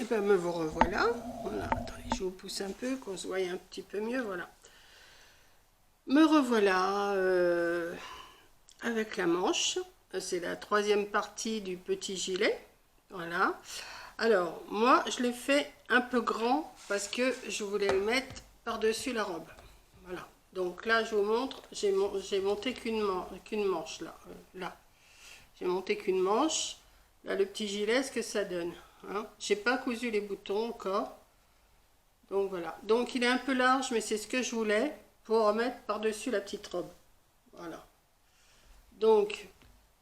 ben me revoilà. Voilà, attendez, je vous pousse un peu, qu'on se voie un petit peu mieux, voilà. Me revoilà avec la manche. C'est la troisième partie du petit gilet. Voilà. Alors, moi, je l'ai fait un peu grand parce que je voulais le mettre par-dessus la robe. Voilà. Donc là, je vous montre, j'ai monté qu'une manche, là. Là. J'ai monté qu'une manche. Là, le petit gilet, ce que ça donne. Hein. J'ai pas cousu les boutons encore. Donc voilà. Donc il est un peu large, mais c'est ce que je voulais pour remettre par-dessus la petite robe. Voilà. Donc,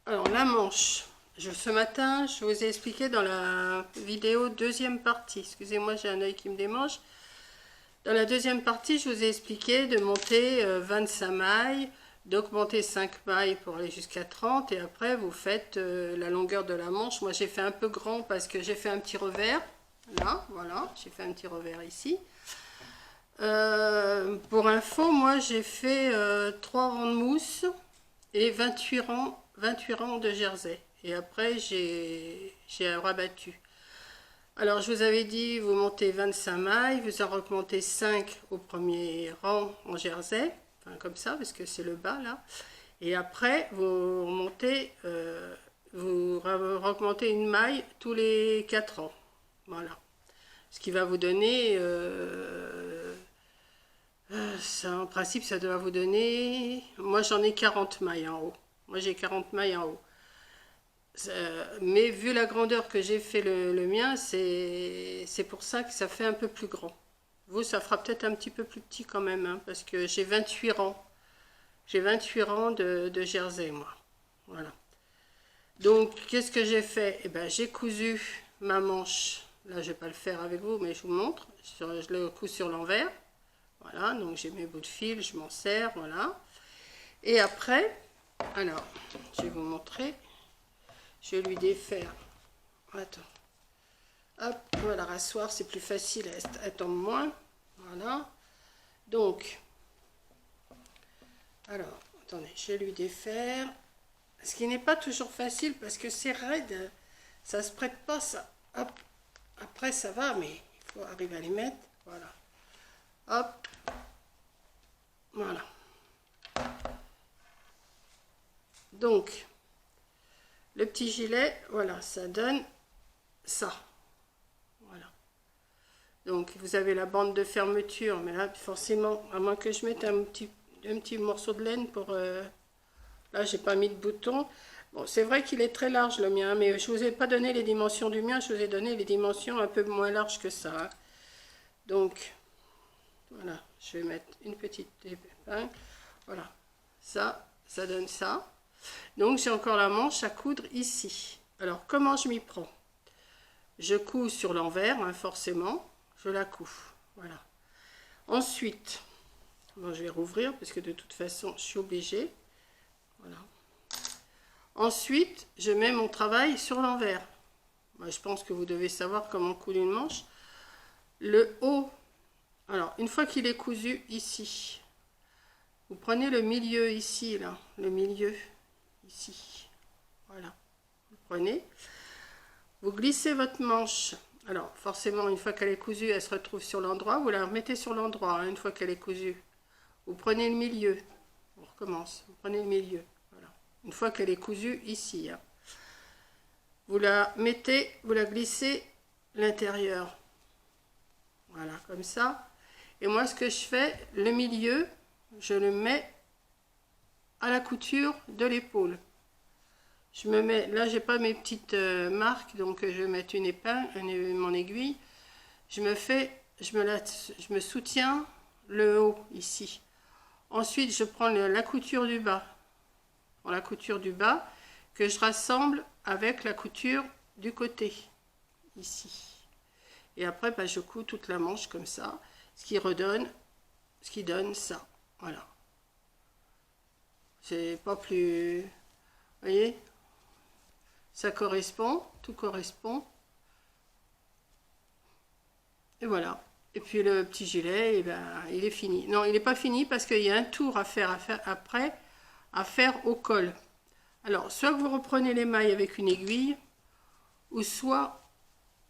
alors la manche. Ce matin, je vous ai expliqué dans la vidéo deuxième partie. Excusez-moi, j'ai un œil qui me démange. Dans la deuxième partie, je vous ai expliqué de monter 25 mailles, d'augmenter 5 mailles pour aller jusqu'à 30 et après vous faites la longueur de la manche. Moi j'ai fait un peu grand parce que j'ai fait un petit revers. Là, voilà, j'ai fait un petit revers ici. Pour info, moi j'ai fait 3 rangs de mousse et 28 rangs de jersey. Et après j'ai rabattu. Alors je vous avais dit, vous montez 25 mailles, vous en remontez 5 au premier rang en jersey, enfin comme ça, parce que c'est le bas là. Et après, vous remontez, vous recommentez une maille tous les 4 rangs. Voilà. Ce qui va vous donner, ça, en principe, ça doit vous donner, moi j'en ai 40 mailles en haut. Moi j'ai 40 mailles en haut. Mais vu la grandeur que j'ai fait le mien, c'est pour ça que ça fait un peu plus grand. Vous, ça fera peut-être un petit peu plus petit quand même, hein, parce que j'ai 28 rangs. J'ai 28 rangs de jersey, moi. Voilà. Donc, qu'est-ce que j'ai fait? Eh ben, j'ai cousu ma manche. Là, je vais pas le faire avec vous, mais je vous montre. Je le couds sur l'envers. Voilà, donc j'ai mes bouts de fil, je m'en sers, voilà. Et après, alors, je vais vous montrer. Je vais lui défaire. Attends. Hop, voilà, la rassoir, c'est plus facile, elle tombe moins. Voilà. Donc, alors, attendez, je vais lui défaire. Ce qui n'est pas toujours facile parce que c'est raide. Ça se prête pas, ça. Hop. Après, ça va, mais il faut arriver à les mettre. Voilà. Hop. Voilà. Donc, le petit gilet, voilà, ça donne ça. Voilà. Donc, vous avez la bande de fermeture, mais là, forcément, à moins que je mette un petit morceau de laine pour... là, j'ai pas mis de bouton. Bon, c'est vrai qu'il est très large, le mien, mais je vous ai pas donné les dimensions du mien, je vous ai donné les dimensions un peu moins larges que ça. Hein. Donc, voilà, je vais mettre une petite épingle. Voilà, ça donne ça. Donc j'ai encore la manche à coudre ici. Alors comment je m'y prends? Je couds sur l'envers, hein, forcément. Je la couds. Voilà. Ensuite, bon, je vais rouvrir parce que de toute façon je suis obligée. Voilà. Ensuite, je mets mon travail sur l'envers. Moi, je pense que vous devez savoir comment coudre une manche. Le haut. Alors, une fois qu'il est cousu ici, vous prenez le milieu ici, là, le milieu. Ici, voilà, vous prenez, vous glissez votre manche. Alors forcément, une fois qu'elle est cousue, elle se retrouve sur l'endroit, vous la remettez sur l'endroit, hein, une fois qu'elle est cousue. Vous prenez le milieu, on recommence, vous prenez le milieu, voilà. Une fois qu'elle est cousue ici, hein. Vous la mettez, vous la glissez l'intérieur, voilà, comme ça. Et moi, ce que je fais, le milieu, je le mets à la couture de l'épaule. Je me mets, là j'ai pas mes petites marques, donc je vais mettre une épingle, mon aiguille. Je me soutiens le haut ici. Ensuite je prends la couture du bas. La couture du bas que je rassemble avec la couture du côté ici. Et après bah, je couds toute la manche comme ça, ce qui donne ça. Voilà. C'est pas plus... Vous voyez? Ça correspond, tout correspond. Et voilà. Et puis le petit gilet, eh ben, il est fini. Non, il n'est pas fini parce qu'il y a un tour à faire après, à faire au col. Alors, soit vous reprenez les mailles avec une aiguille, ou soit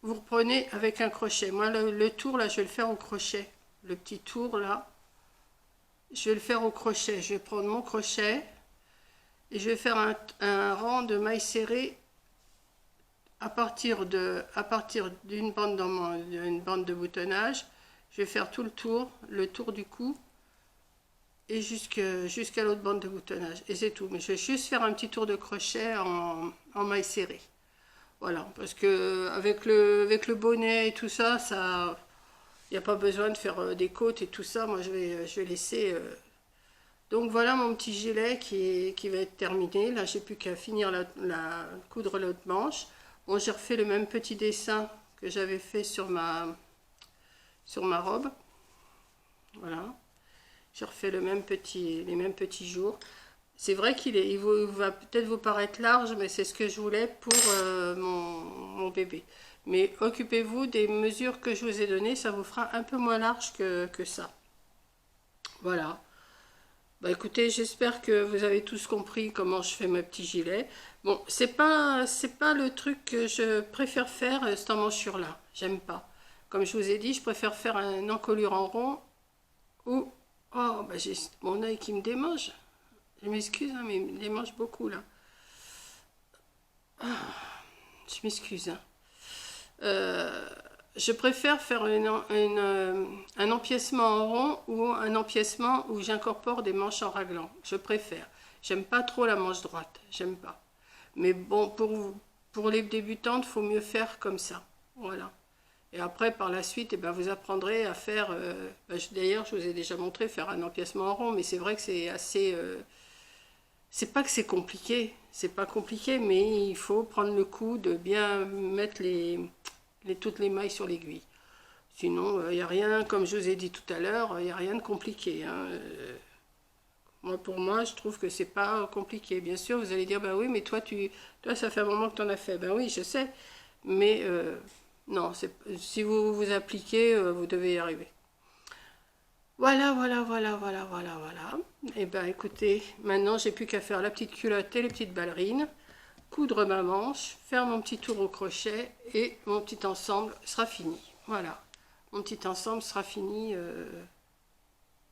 vous reprenez avec un crochet. Moi, le tour, là, je vais le faire au crochet. Le petit tour, là, je vais le faire au crochet. Je vais prendre mon crochet et je vais faire un rang de mailles serrées à partir d'une bande une bande de boutonnage. Je vais faire tout le tour du cou et jusqu'à l'autre bande de boutonnage. Et c'est tout. Mais je vais juste faire un petit tour de crochet en mailles serrées. Voilà, parce que avec le bonnet et tout ça, il n'y a pas besoin de faire des côtes et tout ça. Moi, je vais laisser. Donc voilà mon petit gilet qui va être terminé. Là, j'ai plus qu'à finir coudre l'autre manche. Bon, j'ai refait le même petit dessin que j'avais fait sur ma robe. Voilà. J'ai refait les mêmes petits jours. C'est vrai il va peut-être vous paraître large, mais c'est ce que je voulais pour mon bébé. Mais occupez-vous des mesures que je vous ai données, ça vous fera un peu moins large que ça. Voilà. Bah écoutez, j'espère que vous avez tous compris comment je fais mes petits gilets. Bon, c'est pas le truc que je préfère faire, cette emmanchure-là. J'aime pas. Comme je vous ai dit, je préfère faire une encolure en rond ou... Oh, bah j'ai mon œil qui me démange. Je m'excuse, hein, mais il me démange beaucoup, là. Je m'excuse. Hein. Je préfère faire un empiècement en rond ou un empiècement où j'incorpore des manches en raglan. Je préfère. J'aime pas trop la manche droite. J'aime pas. Mais bon, pour les débutantes, il faut mieux faire comme ça. Voilà. Et après, par la suite, eh ben, vous apprendrez à faire... d'ailleurs, je vous ai déjà montré faire un empiècement en rond, mais c'est vrai que c'est assez... c'est pas que c'est compliqué. C'est pas compliqué, mais il faut prendre le coup de bien mettre toutes les mailles sur l'aiguille. Sinon, il n'y a rien, comme je vous ai dit tout à l'heure, il n'y a rien de compliqué. Hein. Pour moi, je trouve que c'est pas compliqué. Bien sûr, vous allez dire, bah oui, mais toi, ça fait un moment que tu en as fait. Ben oui, je sais. Mais non, si vous vous appliquez, vous devez y arriver. Voilà. Et ben écoutez, maintenant, j'ai plus qu'à faire la petite culotte et les petites ballerines, coudre ma manche, faire mon petit tour au crochet et mon petit ensemble sera fini. Voilà, mon petit ensemble sera fini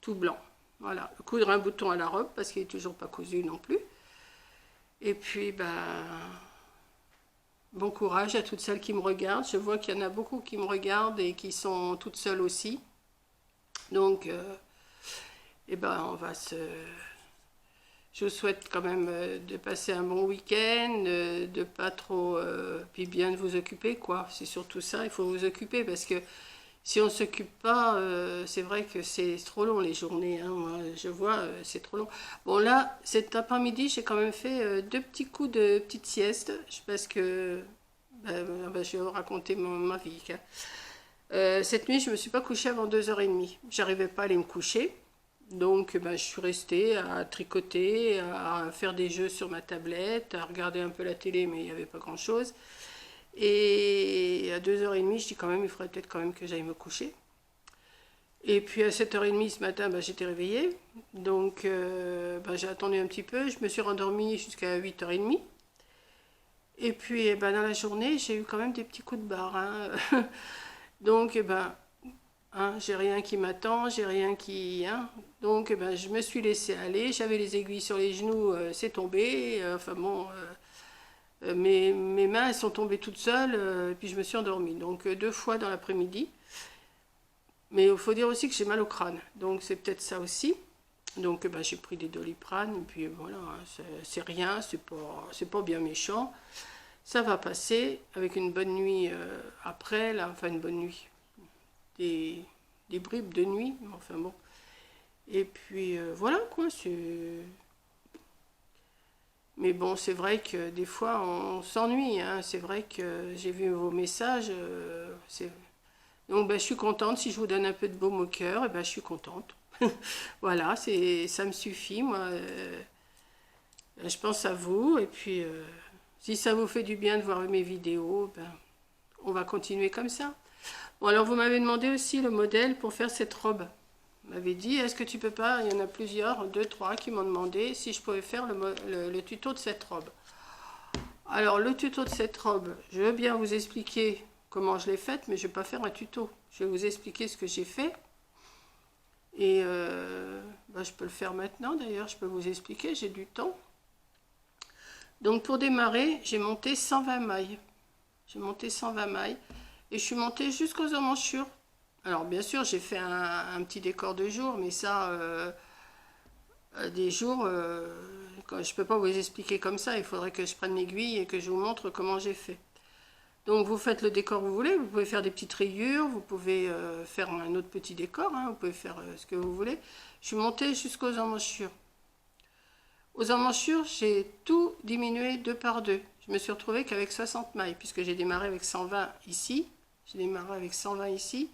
tout blanc. Voilà, coudre un bouton à la robe parce qu'il n'est toujours pas cousu non plus. Et puis, ben, bon courage à toutes celles qui me regardent. Je vois qu'il y en a beaucoup qui me regardent et qui sont toutes seules aussi. Donc, eh ben, je vous souhaite quand même de passer un bon week-end, de pas trop... puis bien de vous occuper, quoi. C'est surtout ça, il faut vous occuper parce que si on ne s'occupe pas, c'est vrai que c'est trop long les journées. Hein. Moi, je vois, c'est trop long. Bon là, cet après-midi, j'ai quand même fait 2 petits coups de petite sieste parce que je vais vous raconter ma vie. Hein. Cette nuit, je ne me suis pas couchée avant 2h30. J'arrivais pas à aller me coucher. Donc, je suis restée à tricoter, à faire des jeux sur ma tablette, à regarder un peu la télé, mais il n'y avait pas grand-chose. Et à 2h30, je dis quand même, il faudrait peut-être quand même que j'aille me coucher. Et puis à 7h30 ce matin, j'étais réveillée. Donc j'ai attendu un petit peu. Je me suis rendormie jusqu'à 8h30. Et puis dans la journée, j'ai eu quand même des petits coups de barre. Hein. Donc j'ai rien qui m'attend, j'ai rien qui... Hein. Donc je me suis laissée aller. J'avais les aiguilles sur les genoux, c'est tombé. Mes mains elles sont tombées toutes seules et puis je me suis endormie. Donc 2 fois dans l'après-midi. Mais il faut dire aussi que j'ai mal au crâne. Donc c'est peut-être ça aussi. Donc j'ai pris des Doliprane et puis voilà, hein, c'est rien, c'est pas bien méchant. Ça va passer avec une bonne nuit après, là, enfin une bonne nuit. Des bribes de nuit, enfin bon. Et puis voilà quoi, c'est... Mais bon, c'est vrai que des fois, on s'ennuie. Hein. C'est vrai que j'ai vu vos messages. Donc, je suis contente. Si je vous donne un peu de baume au cœur, je suis contente. Voilà, ça me suffit. Moi, je pense à vous. Et puis, si ça vous fait du bien de voir mes vidéos, on va continuer comme ça. Bon, alors, vous m'avez demandé aussi le modèle pour faire cette robe. M'avait dit, est-ce que tu peux pas, il y en a plusieurs, 2, 3 qui m'ont demandé si je pouvais faire le tuto de cette robe. Alors le tuto de cette robe, je veux bien vous expliquer comment je l'ai faite, mais je vais pas faire un tuto. Je vais vous expliquer ce que j'ai fait. Et je peux le faire maintenant d'ailleurs, je peux vous expliquer, j'ai du temps. Donc pour démarrer, j'ai monté 120 mailles. J'ai monté 120 mailles et je suis montée jusqu'aux emmanchures. Alors bien sûr, j'ai fait un petit décor de jour, mais ça, des jours, je peux pas vous expliquer comme ça, il faudrait que je prenne l'aiguille et que je vous montre comment j'ai fait. Donc vous faites le décor que vous voulez, vous pouvez faire des petites rayures, vous pouvez faire un autre petit décor, hein, vous pouvez faire ce que vous voulez. Je suis montée jusqu'aux emmanchures. Aux emmanchures, j'ai tout diminué 2 par 2. Je me suis retrouvée qu'avec 60 mailles, puisque j'ai démarré avec 120 ici. J'ai démarré avec 120 ici.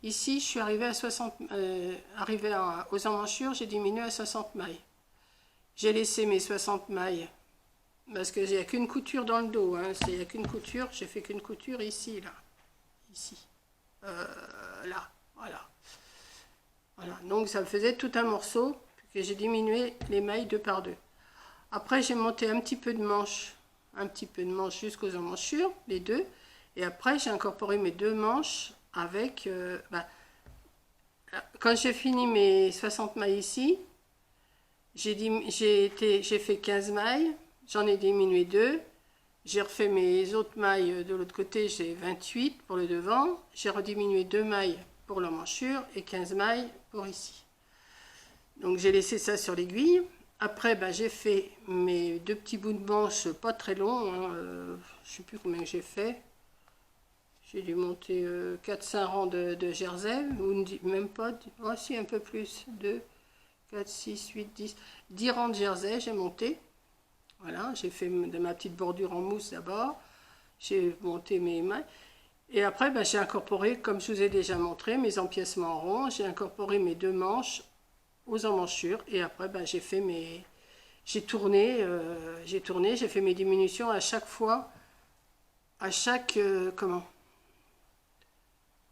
Ici, je suis arrivée à 60, aux emmanchures, j'ai diminué à 60 mailles. J'ai laissé mes 60 mailles, parce qu'il n'y a qu'une couture dans le dos. Hein, il n'y a qu'une couture, j'ai fait qu'une couture ici, là. Ici. Là, voilà. Voilà, donc ça me faisait tout un morceau, que j'ai diminué les mailles 2 par 2. Après, j'ai monté un petit peu de manche jusqu'aux emmanchures, les deux. Et après, j'ai incorporé mes 2 manches avec... quand j'ai fini mes 60 mailles ici, j'ai fait 15 mailles, j'en ai diminué 2. J'ai refait mes autres mailles de l'autre côté, j'ai 28 pour le devant. J'ai rediminué 2 mailles pour l'emmanchure et 15 mailles pour ici. Donc j'ai laissé ça sur l'aiguille. Après, j'ai fait mes 2 petits bouts de manche pas très longs. Hein, je ne sais plus combien j'ai fait. J'ai dû monter 4-5 rangs de jersey, ou même pas, si un peu plus, 2, 4, 6, 8, 10, 10 rangs de jersey, j'ai monté. Voilà, j'ai fait de ma petite bordure en mousse d'abord, j'ai monté mes mailles. Et après, j'ai incorporé, comme je vous ai déjà montré, mes empiècements en rond, j'ai incorporé mes 2 manches aux emmanchures, et après, j'ai fait mes... J'ai tourné, j'ai fait mes diminutions à chaque fois, à chaque...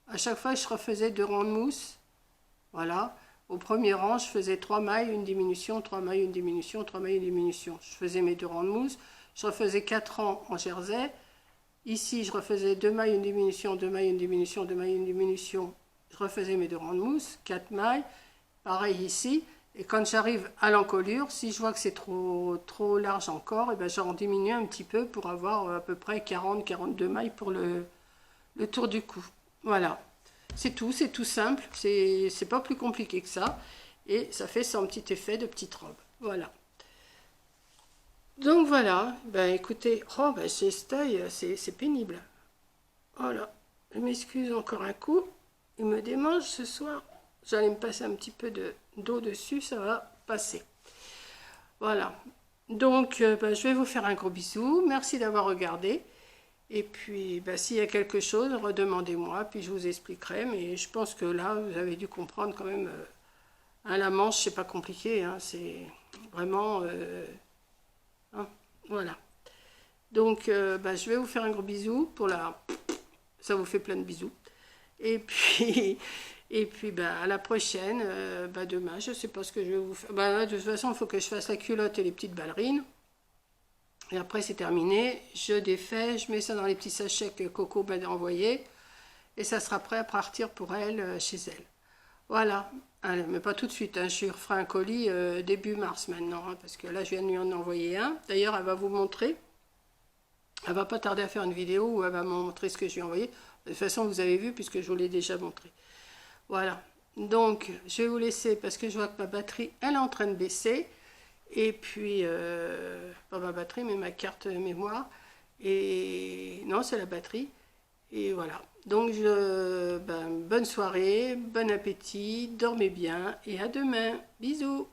À chaque fois, je refaisais 2 rangs de mousse. Voilà. Au premier rang, je faisais 3 mailles, une diminution, 3 mailles, une diminution, 3 mailles, une diminution. Je faisais mes 2 rangs de mousse. Je refaisais 4 rangs en jersey. Ici, je refaisais 2 mailles, une diminution, 2 mailles, une diminution, 2 mailles, une diminution. Je refaisais mes 2 rangs de mousse, 4 mailles. Pareil ici. Et quand j'arrive à l'encolure, si je vois que c'est trop large encore, et j'en diminue un petit peu pour avoir à peu près 40-42 mailles pour le tour du cou. Voilà, c'est tout simple, c'est pas plus compliqué que ça. Et ça fait son petit effet de petite robe. Voilà. Donc voilà, écoutez, c'est cet œil, c'est pénible. Voilà, je m'excuse encore un coup, il me démange ce soir. J'allais me passer un petit peu d'eau dessus, ça va passer. Voilà, donc je vais vous faire un gros bisou, merci d'avoir regardé. Et puis, s'il y a quelque chose, redemandez-moi, puis je vous expliquerai. Mais je pense que là, vous avez dû comprendre quand même. La manche, c'est pas compliqué, hein, c'est vraiment... voilà. Donc, je vais vous faire un gros bisou pour la... Ça vous fait plein de bisous. Et puis, à la prochaine. Demain, je sais pas ce que je vais vous faire. Là, de toute façon, il faut que je fasse la culotte et les petites ballerines. Et après, c'est terminé. Je défais, je mets ça dans les petits sachets que Coco m'a envoyés. Et ça sera prêt à partir pour elle, chez elle. Voilà. Allez, mais pas tout de suite. Hein. Je lui referai un colis début mars maintenant. Hein, parce que là, je viens de lui en envoyer un. D'ailleurs, elle va vous montrer. Elle va pas tarder à faire une vidéo où elle va me montrer ce que je lui ai envoyé. De toute façon, vous avez vu puisque je vous l'ai déjà montré. Voilà. Donc, je vais vous laisser parce que je vois que ma batterie, elle est en train de baisser. Et puis, pas ma batterie, mais ma carte mémoire. Et non, c'est la batterie. Et voilà. Donc, bonne soirée, bon appétit, dormez bien et à demain. Bisous.